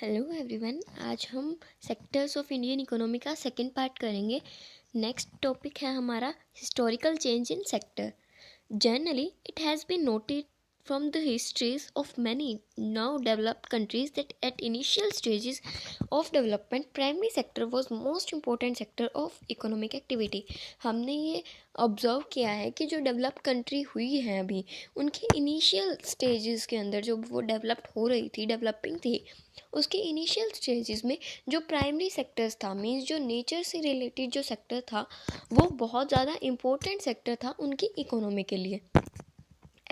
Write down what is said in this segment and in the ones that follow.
Hello everyone. आज हम sectors of Indian economy का सेकंड पार्ट करेंगे। नेक्स्ट टॉपिक है हमारा historical change in sector. Generally, it has been noted from the histories of many now developed countries that at initial stages of development, primary sector was most important sector of economic activity. हमने ये observe किया है कि जो develop country हुई है अभी, उनके इनिशियल स्टेजेस के अंदर जो वो डेवलप्ड हो रही थी, डेवलपिंग थी, उसके इनिशियल स्टेजेस में जो प्राइमरी सेक्टर्स था, मीन्स जो नेचर से रिलेटेड जो सेक्टर था, वो बहुत ज़्यादा इम्पोर्टेंट सेक्टर था उनकी इकोनॉमी के लिए.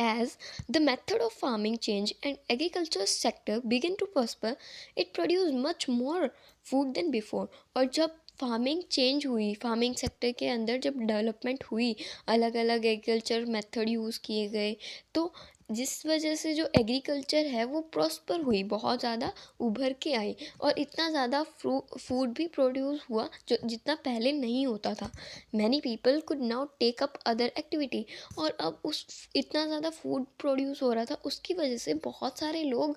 As the method of farming changed and agriculture sector began to prosper, it produced much more food than before. और जब फार्मिंग चेंज हुई, फार्मिंग सेक्टर के अंदर जब डेवलपमेंट हुई, अलग अलग एग्रीकल्चर मेथड यूज़ किए गए, तो जिस वजह से जो एग्रीकल्चर है वो प्रॉस्पर हुई, बहुत ज़्यादा उभर के आई और इतना ज़्यादा फूड भी प्रोड्यूस हुआ जो जितना पहले नहीं होता था. Many people could now take up other activity. और अब उस इतना ज़्यादा फूड प्रोड्यूस हो रहा था, उसकी वजह से बहुत सारे लोग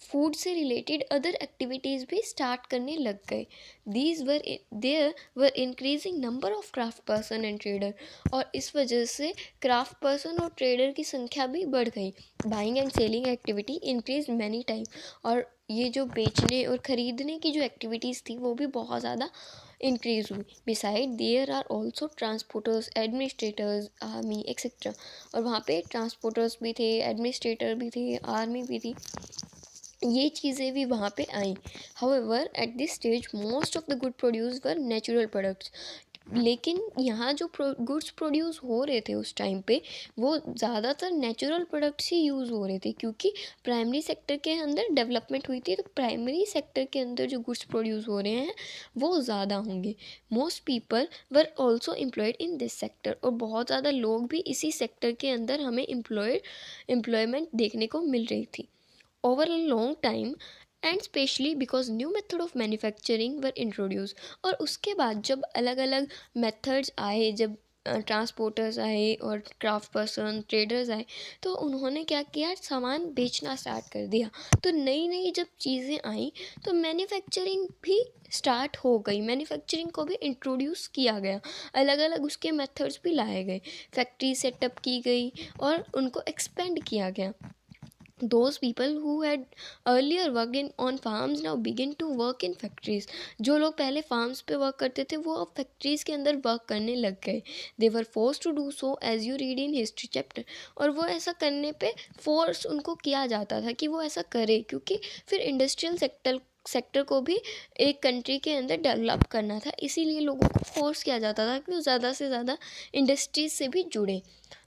फूड से रिलेटेड अदर एक्टिविटीज़ भी स्टार्ट करने लग गए. There were increasing number of craft person and trader. और इस वजह से क्राफ्ट पर्सन और ट्रेडर की संख्या भी बढ़ गई. Buying and selling activity increase many time. और ये जो बेचने और ख़रीदने की जो एक्टिविटीज़ थी वो भी बहुत ज़्यादा इंक्रीज हुई. Beside there are also transporters, administrators, army etcetera. और वहाँ पे ट्रांसपोर्टर्स भी थे, एडमिनिस्ट्रेटर भी थे, आर्मी भी थी, ये चीज़ें भी वहाँ पे आई. However at this stage most of the good produce were natural products. लेकिन यहाँ जो गुड्स प्रोड्यूस हो रहे थे उस टाइम पे, वो ज़्यादातर नेचुरल प्रोडक्ट्स ही यूज़ हो रहे थे, क्योंकि प्राइमरी सेक्टर के अंदर डेवलपमेंट हुई थी. तो प्राइमरी सेक्टर के अंदर जो गुड्स प्रोड्यूस हो रहे हैं वो ज़्यादा होंगे. Most people were also employed in this sector. और बहुत ज़्यादा लोग भी इसी सेक्टर के अंदर हमें एम्प्लॉयमेंट देखने को मिल रही थी. Over a long time, and especially because new method of manufacturing were introduced. और उसके बाद जब अलग अलग methods आए, जब ट्रांसपोर्टर्स आए और क्राफ्ट पर्सन ट्रेडर्स आए, तो उन्होंने क्या किया, सामान बेचना स्टार्ट कर दिया. तो नई नई जब चीज़ें आई तो मैन्युफैक्चरिंग भी स्टार्ट हो गई, मैन्युफैक्चरिंग को भी इंट्रोड्यूस किया गया, अलग अलग उसके मेथड्स भी लाए गए, फैक्ट्री सेटअप की गई और उनको एक्सपेंड किया गया. Those people who had earlier worked on farms now begin to work in factories. जो लोग पहले फार्म्स पे वर्क करते थे वो अब फैक्ट्रीज़ के अंदर वर्क करने लग गए. They were forced to do so as you read in history chapter. और वो ऐसा करने पे फोर्स उनको किया जाता था कि वो ऐसा करे, क्योंकि फिर इंडस्ट्रियल सेक्टर को भी एक कंट्री के अंदर डेवलप करना था, इसीलिए लोगों को फोर्स किया जाता था कि वो ज़्यादा से ज़्यादा इंडस्ट्रीज से भी जुड़े.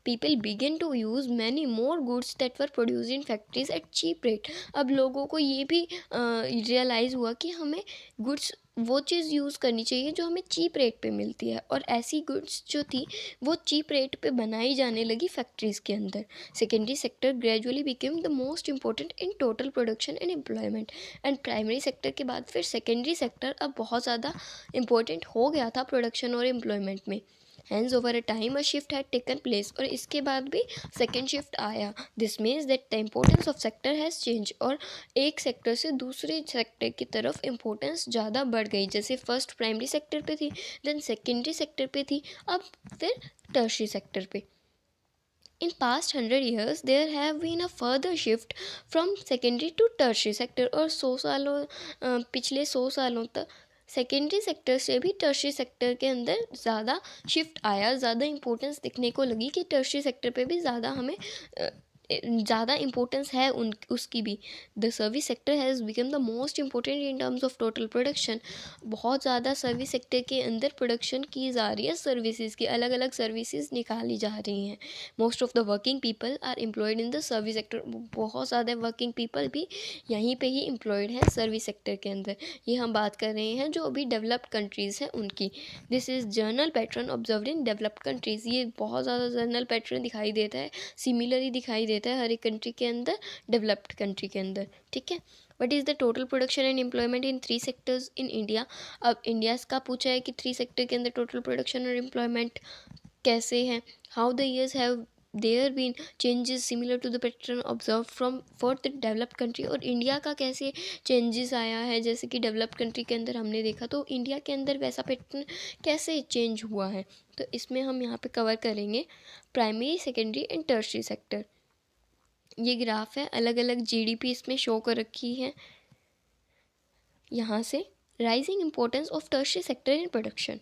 People begin to use many more goods that were produced in factories at cheap rate. अब लोगों को ये भी रियलाइज़ हुआ कि हमें गुड्स वो चीज़ यूज़ करनी चाहिए जो हमें चीप रेट पे मिलती है, और ऐसी गुड्स जो थी वो चीप रेट पे बनाई जाने लगी फैक्ट्रीज़ के अंदर. Secondary sector gradually became the most important in total production and employment. And primary sector के बाद फिर सेकेंडरी सेक्टर अब बहुत ज़्यादा इम्पोर्टेंट हो गया था प्रोडक्शन और एम्प्लॉयमेंट में. Hence over a time a shift had taken place. और इसके बाद भी सेकेंड शिफ्ट आया. This means that the importance of sector has change. और एक सेक्टर से दूसरे सेक्टर की तरफ इम्पोर्टेंस ज़्यादा बढ़ गई. जैसे फर्स्ट प्राइमरी सेक्टर पे थी, देन सेकेंडरी सेक्टर पे थी, अब फिर टर्शरी सेक्टर पे. In past 100 years, there have been a further shift from secondary to tertiary sector. और 100 सालों पिछले 100 सालों तक सेकेंडरी सेक्टर से भी टर्शरी सेक्टर के अंदर ज़्यादा शिफ्ट आया, ज़्यादा इंपॉर्टेंस दिखने को लगी कि टर्शरी सेक्टर पे भी ज़्यादा हमें ज़्यादा इंपॉर्टेंस है उसकी भी. The service sector has become the most important in terms of total production. बहुत ज़्यादा सर्विस सेक्टर के अंदर प्रोडक्शन की जा रही है, सर्विसेज की अलग अलग सर्विसेज निकाली जा रही हैं. Most of the working people are employed in the service sector. बहुत ज़्यादा वर्किंग पीपल भी यहीं पे ही एम्प्लॉयड हैं सर्विस सेक्टर के अंदर. ये हम बात कर रहे हैं जो अभी डेवलप्ड कंट्रीज़ हैं उनकी. This is journal pattern observed in developed countries. ये बहुत ज़्यादा जर्नल पैटर्न दिखाई देता है, सिमिलर ही दिखाई देता है हर एक कंट्री के अंदर, डेवलप्ड कंट्री के अंदर. ठीक है. What is the total production and employment in 3 sectors in India. अब इंडिया का पूछा है कि 3 सेक्टर के अंदर टोटल प्रोडक्शन और एम्प्लॉयमेंट कैसे हैं. How the years have there been changes similar to the pattern observe from for the developed country, और इंडिया का कैसे चेंजेस आया है, जैसे कि डेवलप्ड कंट्री के अंदर हमने देखा तो इंडिया के अंदर वैसा पैटर्न कैसे चेंज हुआ है। तो इसमें हम यहाँ पे कवर करेंगे primary, secondary and tertiary sector. ये ग्राफ है, अलग अलग जीडीपी इसमें शो कर रखी है। यहाँ से rising importance of tertiary sector in production.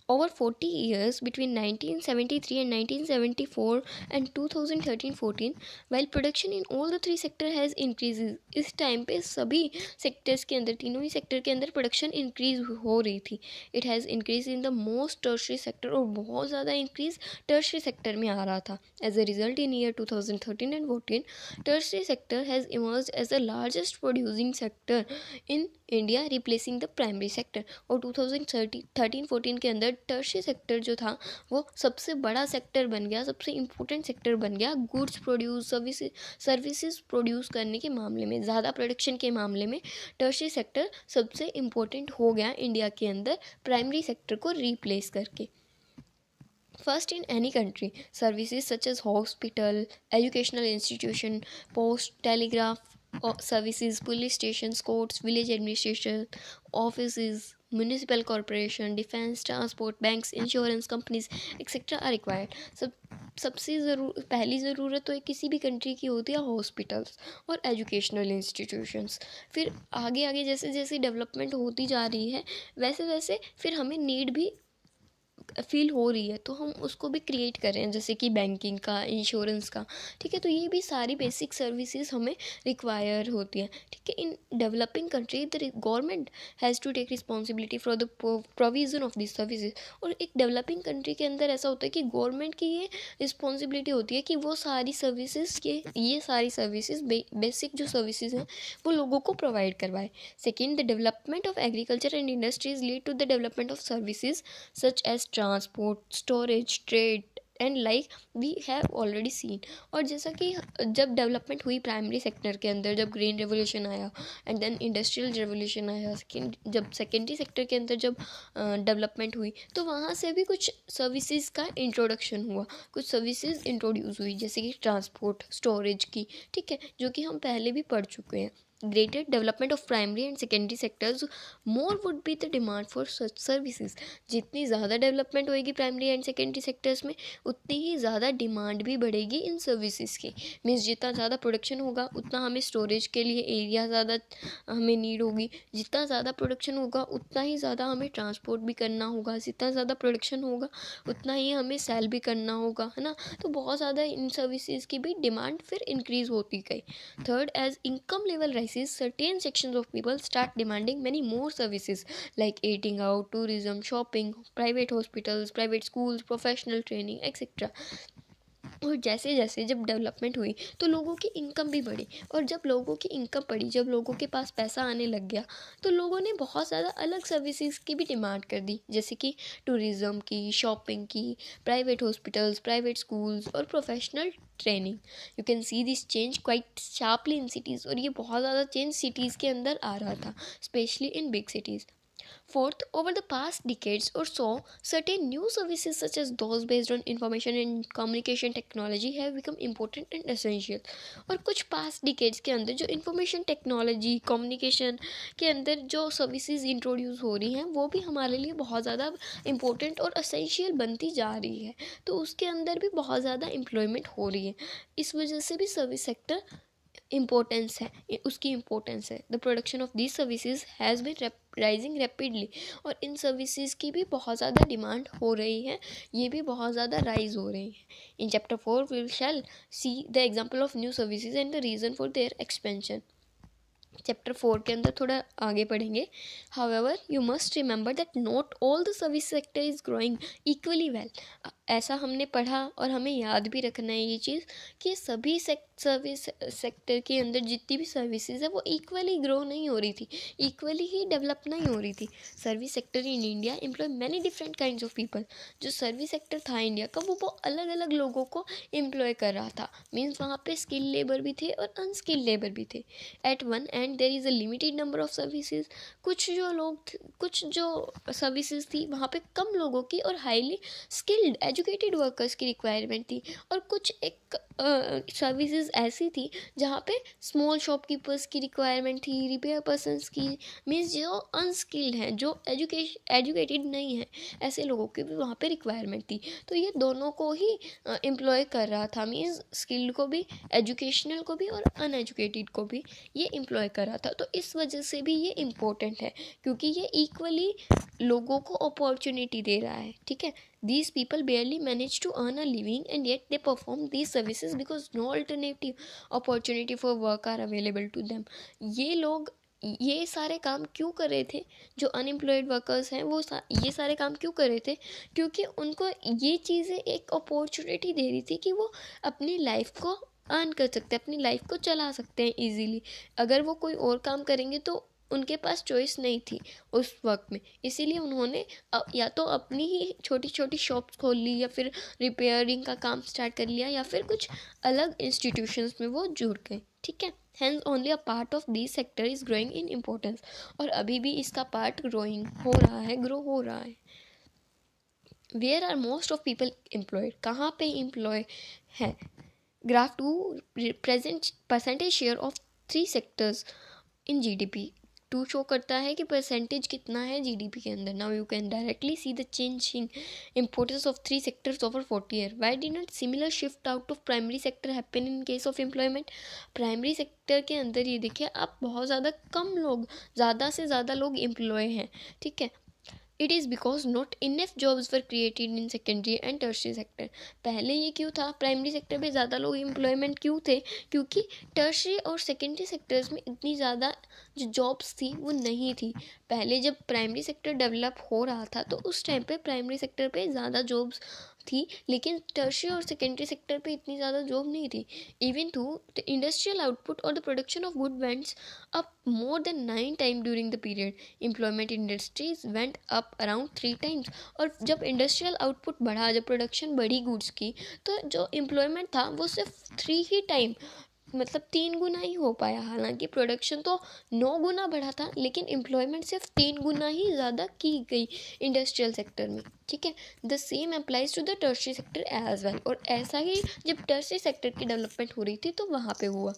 Over 40 years between 1973 and 1974 and 2013-14, while production in all the three sector has increases, इस टाइम पे सभी सेक्टर्स के अंदर, तीनों ही सेक्टर के अंदर प्रोडक्शन इंक्रीज हो रही थी। It has increase in the most tertiary sector, और बहुत ज़्यादा इंक्रीज टर्शरी सेक्टर में आ रहा था। As a result in year 2013 and 14, tertiary sector has emerged as the largest producing sector in India, replacing the primary sector. और 2013-14 के अंदर टर्शियरी सेक्टर जो था वो सबसे बड़ा सेक्टर बन गया, सबसे इम्पोर्टेंट सेक्टर बन गया गुड्स प्रोड्यूस, सर्विसेज प्रोड्यूस करने के मामले में, ज़्यादा प्रोडक्शन के मामले में टर्शियरी सेक्टर सबसे इम्पोर्टेंट हो गया इंडिया के अंदर, प्राइमरी सेक्टर को रिप्लेस करके। First, in any country, services such as hospital, educational institution, post, telegraph services, police stations, courts, village administration, offices, municipal corporation, defense, transport, banks, insurance companies, etc. are required. सबसे पहली ज़रूरत तो किसी भी country की होती है हॉस्पिटल्स और एजुकेशनल इंस्टीट्यूशंस। फिर आगे आगे जैसे जैसे डेवलपमेंट होती जा रही है वैसे वैसे फिर हमें नीड भी फील हो रही है, तो हम उसको भी क्रिएट कर रहे हैं, जैसे कि बैंकिंग का, इंश्योरेंस का। ठीक है, तो ये भी सारी बेसिक सर्विसेज हमें रिक्वायर होती हैं। ठीक है, in developing country the government has to take responsibility for the provision of this services. और एक डेवलपिंग कंट्री के अंदर ऐसा होता है कि गवर्नमेंट की ये रिस्पॉन्सिबिलिटी होती है कि वो सारी सर्विसेज ये सारी सर्विसेज बेसिक जो सर्विसेज हैं वो लोगों को प्रोवाइड करवाए। Second, the development of agriculture and industries lead to the development of services such as transport, storage, trade and like we have already seen. और जैसा कि जब डेवलपमेंट हुई प्राइमरी सेक्टर के अंदर, जब ग्रीन रेवोल्यूशन आया एंड देन इंडस्ट्रियल रेवोल्यूशन आया, जब सेकेंडरी सेक्टर के अंदर जब डेवलपमेंट हुई तो वहाँ से भी कुछ सर्विसेज का इंट्रोडक्शन हुआ, कुछ सर्विसेज इंट्रोड्यूस हुई, जैसे कि ट्रांसपोर्ट, स्टोरेज की। ठीक है, जो कि हम पहले भी पढ़ चुके हैं। Greater development of primary and secondary sectors, more would be the demand for such services. जितनी ज़्यादा डेवलपमेंट होएगी प्राइमरी एंड सेकेंडरी सेक्टर्स में उतनी ही ज़्यादा डिमांड भी बढ़ेगी इन सर्विसेज की। मीन्स जितना ज़्यादा प्रोडक्शन होगा उतना हमें स्टोरेज के लिए एरिया ज़्यादा हमें नीड होगी, जितना ज़्यादा प्रोडक्शन होगा उतना ही ज़्यादा हमें ट्रांसपोर्ट भी करना होगा, जितना ज़्यादा प्रोडक्शन होगा उतना ही हमें सेल भी करना होगा, है ना। तो बहुत ज़्यादा इन सर्विसेज की भी डिमांड फिर इंक्रीज़ होती गई। Third, as income level rises, certain sections of people start demanding many more services like eating out, tourism, shopping, private hospitals, private schools, professional training, etc. और जैसे जैसे जब डेवलपमेंट हुई तो लोगों की इनकम भी बढ़ी, और जब लोगों की इनकम बढ़ी, जब लोगों के पास पैसा आने लग गया तो लोगों ने बहुत ज़्यादा अलग सर्विसेज की भी डिमांड कर दी, जैसे कि टूरिज़्म की, शॉपिंग की, प्राइवेट हॉस्पिटल्स, प्राइवेट स्कूल्स और professional training. You can see this change quite sharply in cities, और ये बहुत ज़्यादा चेंज सिटीज़ के अंदर आ रहा था, specially in big cities. Fourth, over the past decades or so, certain new services such as those based on information and communication technology have become important and essential. और कुछ past decades के अंदर जो information technology, communication के अंदर जो services introduce हो रही हैं वो भी हमारे लिए बहुत ज़्यादा important और essential बनती जा रही है, तो उसके अंदर भी बहुत ज़्यादा employment हो रही है। इस वजह से भी service sector इम्पोर्टेंस है, उसकी इम्पोर्टेंस है। The production of these services has been rising rapidly, और इन सर्विसेज की भी बहुत ज़्यादा डिमांड हो रही है, ये भी बहुत ज़्यादा राइज हो रही है। In chapter 4 we shall see the example of new services and the reason for their expansion. Chapter 4 के अंदर थोड़ा आगे पढ़ेंगे। However you must remember that not all the service sector is growing equally well. ऐसा हमने पढ़ा और हमें याद भी रखना है ये चीज़ कि सभी सर्विस सेक्टर के अंदर जितनी भी सर्विसेज है वो इक्वली ग्रो नहीं हो रही थी, इक्वली ही डेवलप नहीं हो रही थी। Service sector in India employ many different kinds of people. जो सर्विस सेक्टर था इंडिया का वो अलग अलग लोगों को एम्प्लॉय कर रहा था। मीन्स वहाँ पे स्किल लेबर भी थे और अनस्किल्ड लेबर भी थे। At one end point there is a limited number of services. कुछ जो सर्विसेज थी वहाँ पे कम लोगों की और हाईली स्किल्ड एजुकेटेड वर्कर्स की रिक्वायरमेंट थी, और कुछ एक सर्विसेज ऐसी थी जहाँ पे स्मॉल शॉपकीपर्स की रिक्वायरमेंट थी, रिपेयर पर्सनस की, मीन्स जो अनस्किल्ड हैं, जो एजुकेटेड नहीं है, ऐसे लोगों की भी वहाँ पे रिक्वायरमेंट थी। तो ये दोनों को ही एम्प्लॉय कर रहा था, मीन्स स्किल्ड को भी, एजुकेशनल को भी और अनएजुकेटेड को भी ये एम्प्लॉय कर रहा था। तो इस वजह से भी ये इम्पोर्टेंट है, क्योंकि ये इक्वली लोगों को अपॉर्चुनिटी दे रहा है। ठीक है, these people barely manage to earn a living and yet they perform these services because no alternative opportunity for work are available to them। ये लोग ये सारे काम क्यों कर रहे थे, जो अनएम्प्लॉयड वर्कर्स हैं वो ये सारे काम क्यों कर रहे थे, क्योंकि उनको ये चीज़ें एक अपॉर्चुनिटी दे रही थी कि वो अपनी लाइफ को अर्न कर सकते हैं, अपनी लाइफ को चला सकते हैं ईजीली। अगर वो कोई और काम करेंगे तो उनके पास चॉइस नहीं थी उस वक्त में, इसीलिए उन्होंने या तो अपनी ही छोटी छोटी शॉप्स खोल ली, या फिर रिपेयरिंग का काम स्टार्ट कर लिया, या फिर कुछ अलग इंस्टीट्यूशंस में वो जुड़ गए। ठीक है, hence only a part of this sector is growing in importance. और अभी भी इसका पार्ट ग्रो हो रहा है। Where are most of people employed, कहाँ पे एम्प्लॉय है। Graph 2 represent percentage share of 3 sectors in GDP। 2 show करता है कि परसेंटेज कितना है GDP के अंदर। Now you can directly see the changing importance of 3 sectors over 40 year. Why did not similar shift out of primary sector happen in case of employment. Primary sector के अंदर ये देखिए आप बहुत ज़्यादा से ज़्यादा लोग एम्प्लॉय हैं। ठीक है, it is because not enough jobs were created in secondary and tertiary sector. पहले ये क्यों था, प्राइमरी सेक्टर में ज़्यादा लोग एम्प्लॉयमेंट क्यों थे, क्योंकि टर्शरी और सेकेंडरी सेक्टर्स में इतनी ज़्यादा जो जॉब्स थी वो नहीं थी। पहले जब प्राइमरी सेक्टर डेवलप हो रहा था तो उस टाइम पे प्राइमरी सेक्टर पे ज़्यादा जॉब्स थी, लेकिन टर्शरी और सेकेंडरी सेक्टर पे इतनी ज़्यादा जॉब नहीं थी। Even to the industrial output और the production of good went up more than 9 time during the period. Employment industries went up around 3 times. और जब इंडस्ट्रियल आउटपुट बढ़ा, जब प्रोडक्शन बढ़ी गुड्स की, तो जो एम्प्लॉयमेंट था वो सिर्फ 3 ही टाइम, मतलब 3 गुना ही हो पाया। हालांकि प्रोडक्शन तो 9 गुना बढ़ा था, लेकिन एम्प्लॉयमेंट सिर्फ 3 गुना ही ज़्यादा की गई इंडस्ट्रियल सेक्टर में। ठीक है, the same applies to the tertiary sector as well. और ऐसा ही जब टर्शरी सेक्टर की डेवलपमेंट हो रही थी तो वहाँ पे हुआ।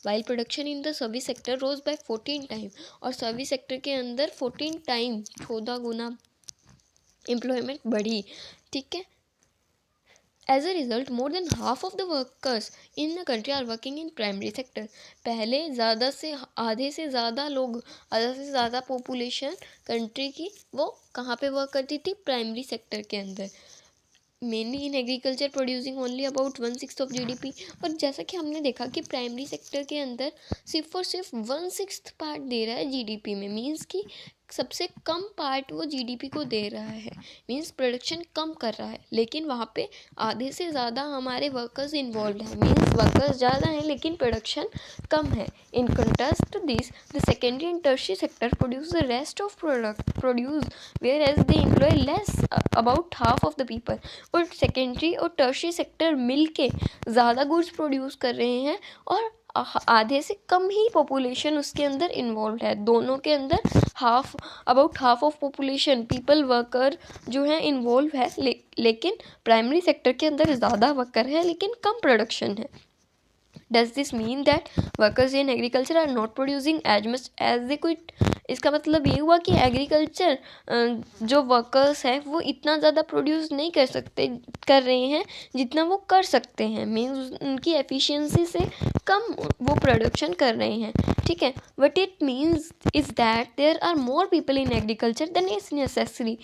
While production in the service sector rose by 14 time. और सर्विस सेक्टर के अंदर 14 टाइम, 14 गुना एम्प्लॉयमेंट बढ़ी। ठीक है, As a result, more than half of the workers in the country are working in primary sector। पहले आधे से ज़्यादा पॉपुलेशन कंट्री की वो कहाँ पे वर्क करती थी, प्राइमरी सेक्टर के अंदर। Mainly in agriculture producing only about 1/6 of GDP। और जैसा कि हमने देखा कि प्राइमरी सेक्टर के अंदर सिर्फ 1/6 पार्ट दे रहा है GDP में, मीन्स कि सबसे कम पार्ट वो GDP को दे रहा है, मीन्स प्रोडक्शन कम कर रहा है। लेकिन वहाँ पे आधे से ज़्यादा हमारे वर्कर्स इन्वॉल्व हैं, मीन्स वर्कर्स ज़्यादा हैं लेकिन प्रोडक्शन कम है। In contrast to this the secondary and tertiary sector produce the rest of produce whereas they employ less, about half of the people. और सेकेंडरी और टर्शरी सेक्टर मिल के ज़्यादा गुड्स प्रोड्यूस कर रहे हैं और आधे से कम ही पॉपुलेशन उसके अंदर इन्वॉल्व है। दोनों के अंदर about half of population people worker जो है इन्वॉल्व है, लेकिन प्राइमरी सेक्टर के अंदर ज़्यादा वर्कर है लेकिन कम प्रोडक्शन है। Does this mean that workers in agriculture are not producing as much as they could? इसका मतलब ये हुआ कि एग्रीकल्चर जो वर्कर्स हैं वो इतना ज़्यादा प्रोड्यूस नहीं कर रहे हैं जितना वो कर सकते हैं, मीन्स उनकी एफिशिएंसी से कम वो प्रोडक्शन कर रहे हैं। ठीक है, but it means is that there are more people in agriculture than is necessary.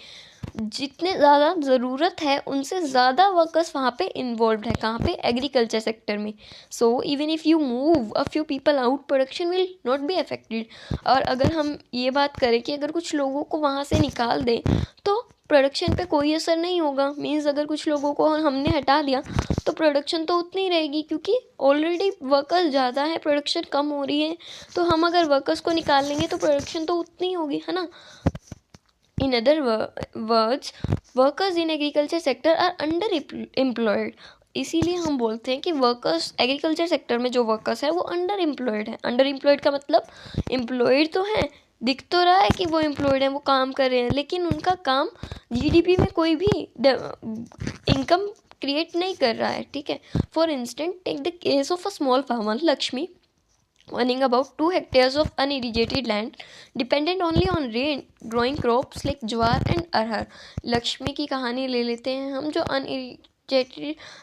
जितने ज़्यादा ज़रूरत है उनसे ज़्यादा वर्कर्स वहाँ पे इन्वॉल्व है, कहाँ पे, एग्रीकल्चर सेक्टर में। So even if you move a few people out, production will not be affected. और अगर हम ये बात करें कि अगर कुछ लोगों को वहाँ से निकाल दें तो प्रोडक्शन पे कोई असर नहीं होगा, मीन्स अगर कुछ लोगों को हमने हटा दिया तो प्रोडक्शन तो उतनी ही रहेगी, क्योंकि ऑलरेडी वर्कर्स ज़्यादा है, प्रोडक्शन कम हो रही है। तो हम अगर वर्कर्स को निकाल लेंगे तो प्रोडक्शन तो उतनी होगी, है ना। In other words, workers in agriculture sector are underemployed. इसीलिए हम बोलते हैं कि वर्कर्स, एग्रीकल्चर सेक्टर में जो वर्कर्स है वो अंडर एम्प्लॉयड है। अंडर एम्प्लॉयड का मतलब एम्प्लॉयड तो है, दिख तो रहा है कि वो एम्प्लॉयड है, वो काम कर रहे हैं, लेकिन उनका काम जीडीपी में कोई भी इनकम क्रिएट नहीं कर रहा है, ठीक है। For instant, take the case of a small farmer Lakshmi owning about 2 hectares of unirrigated land dependent only on rain, growing crops like jowar and अरहर। लक्ष्मी की कहानी ले लेते हैं हम, जो अनइरिगेटेड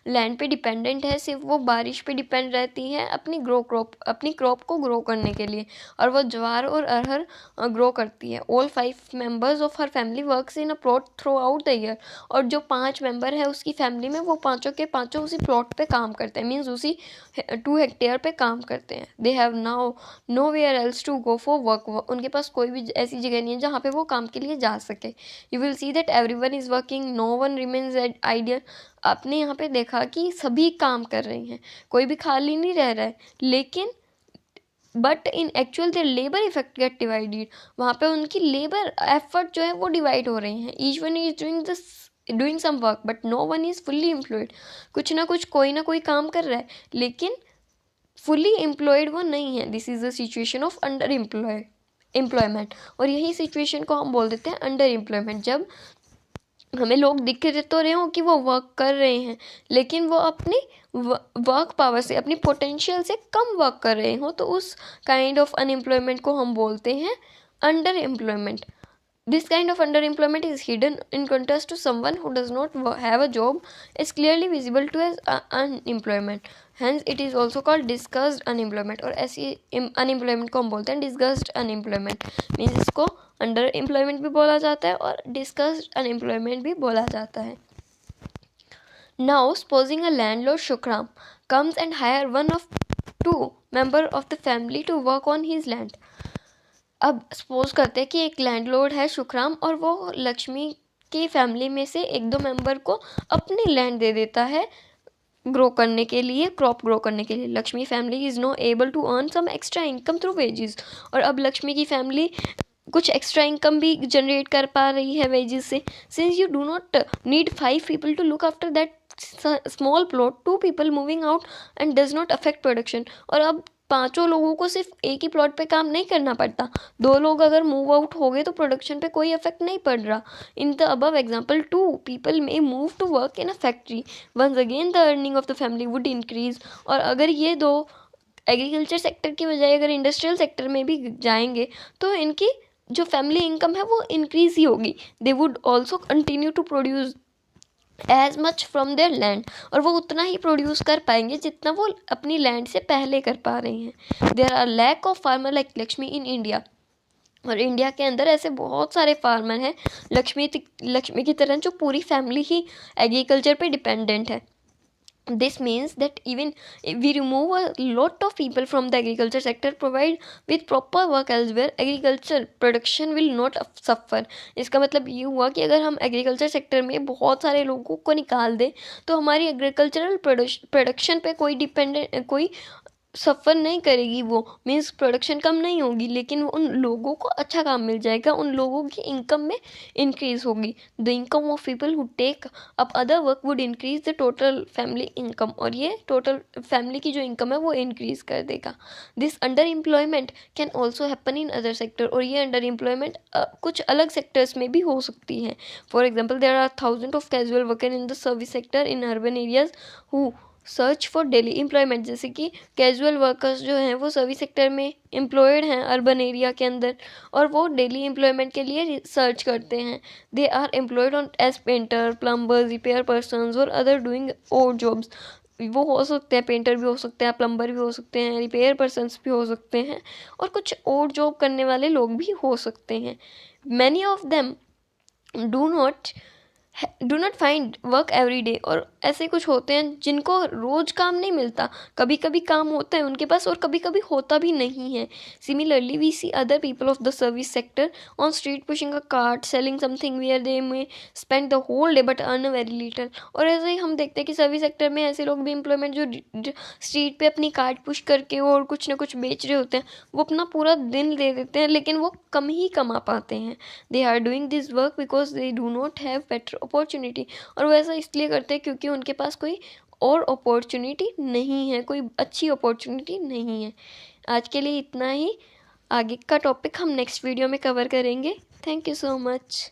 लैंड पे डिपेंडेंट है, सिर्फ वो बारिश पे डिपेंड रहती है अपनी क्रॉप को ग्रो करने के लिए, और वो ज्वार और अरहर ग्रो करती है। All 5 members of her family works in a plot through out the year. और जो 5 मेंबर है उसकी फैमिली में, वो पाँचों के पाँचों उसी प्लॉट पे काम करते हैं, मीन्स उसी 2 हेक्टेयर पे काम करते हैं। They have now nowhere else to go for work. उनके पास कोई भी ऐसी जगह नहीं है जहाँ पे वो काम के लिए जा सके। You will see that everyone is working, no one remains ideal. आपने यहाँ पे देखा कि सभी काम कर रहे हैं, कोई भी खाली नहीं रह रहा है, लेकिन but in actual their labour effect get divided. वहाँ पे उनकी लेबर एफर्ट जो है वो डिवाइड हो रहे हैं। Each one is doing some work but no one is fully employed. कुछ ना कुछ, कोई ना कोई काम कर रहा है, लेकिन फुल्ली एम्प्लॉयड वो नहीं है। This is the situation of under employment. और यही सिचुएशन को हम बोल देते हैं अंडर एम्प्लॉयमेंट। जब हमें लोग दिख तो रहे हो कि वो वर्क कर रहे हैं, लेकिन वो अपनी वर्क पावर से, अपनी पोटेंशियल से कम वर्क कर रहे हो, तो उस काइंड ऑफ अनएम्प्लॉयमेंट को हम बोलते हैं under employment. This kind of underemployment is hidden in contrast to someone who does not have a job, is clearly visible to as unemployment. Hence, it is also called disguised unemployment। और ऐसी unemployment को हम बोलते हैं disguised unemployment। Means इसको underemployment भी बोला जाता है और disguised unemployment भी बोला जाता है। Now, supposing a landlord Shukram comes and hire one of 2 members of the family to work on his land। अब सपोज करते हैं कि एक लैंडलॉर्ड है शुक्राम, और वो लक्ष्मी की फैमिली में से 1-2 मेंबर को अपनी लैंड दे देता है ग्रो करने के लिए, क्रॉप ग्रो करने के लिए। Lakshmi family is now able to earn some extra income through wages. और अब लक्ष्मी की फैमिली कुछ एक्स्ट्रा इनकम भी जनरेट कर पा रही है वेजेस से। Since you do not need 5 people to look after that small plot, 2 people moving out and does not affect production. और अब 5 लोगों को सिर्फ एक ही प्लॉट पे काम नहीं करना पड़ता, 2 लोग अगर मूव आउट हो गए तो प्रोडक्शन पे कोई इफेक्ट नहीं पड़ रहा। In the above example 2 people may move to work in a factory, once again the earning of the family would increase। और अगर ये 2 एग्रीकल्चर सेक्टर की बजाय अगर इंडस्ट्रियल सेक्टर में भी जाएंगे तो इनकी जो फैमिली इनकम है वो इंक्रीज ही होगी। They would also continue to produce as much from their land. और वो उतना ही प्रोड्यूस कर पाएंगे जितना वो अपनी लैंड से पहले कर पा रहे हैं। There are lakhs of farmer like Lakshmi in India. और इंडिया के अंदर ऐसे बहुत सारे फार्मर हैं लक्ष्मी की तरह, जो पूरी फैमिली ही एग्रीकल्चर पे डिपेंडेंट है। This means that even if we remove a lot of people from the agriculture sector, provide with proper work elsewhere, agriculture production will not suffer। इसका मतलब ये हुआ कि अगर हम एग्रीकल्चर सेक्टर में बहुत सारे लोगों को निकाल दें तो हमारी एग्रीकल्चरल प्रोडक्शन पे कोई सफ़र नहीं करेगी। वो मीन्स प्रोडक्शन कम नहीं होगी, लेकिन उन लोगों को अच्छा काम मिल जाएगा, उन लोगों की इनकम में इंक्रीज होगी। The income of people who take up other work would increase the total family income. और ये टोटल फैमिली की जो इनकम है वो इंक्रीज कर देगा। This under employment can also happen in other sector. और ये अंडर एम्प्लॉयमेंट कुछ अलग सेक्टर्स में भी हो सकती है। For example, there are thousand of casual worker in the service sector in urban areas who search for daily employment. जैसे कि कैजुअल वर्कर्स जो हैं वो सर्विस सेक्टर में एम्प्लॉयड हैं अर्बन एरिया के अंदर, और वो डेली एम्प्लॉयमेंट के लिए सर्च करते हैं। They are employed on as painter, plumber, repair persons और अदर डूइंग ओड जॉब्स। वो हो सकते हैं, पेंटर भी हो सकते हैं, प्लम्बर भी हो सकते हैं, रिपेयर पर्सनस भी हो सकते हैं, और कुछ ओड जॉब करने वाले लोग भी हो सकते हैं। Many of them do not find work every day. और ऐसे कुछ होते हैं जिनको रोज़ काम नहीं मिलता, कभी कभी काम होता है उनके पास और कभी कभी होता भी नहीं है। Similarly we see other people of the service sector on street pushing a cart, selling something where they may spend the whole day but earn very little. और ऐसे ही हम देखते हैं कि सर्विस सेक्टर में ऐसे लोग भी एम्प्लॉयमेंट जो स्ट्रीट पे अपनी कार्ट पुश करके और कुछ ना कुछ बेच रहे होते हैं, वो अपना पूरा दिन दे देते हैं, लेकिन वो कम ही कमा पाते हैं। They are doing this work because they do not have better opportunity. और वो ऐसा इसलिए करते हैं क्योंकि उनके पास कोई और अपॉर्चुनिटी नहीं है, कोई अच्छी अपॉर्चुनिटी नहीं है। आज के लिए इतना ही। आगे का टॉपिक हम नेक्स्ट वीडियो में कवर करेंगे। Thank you so much.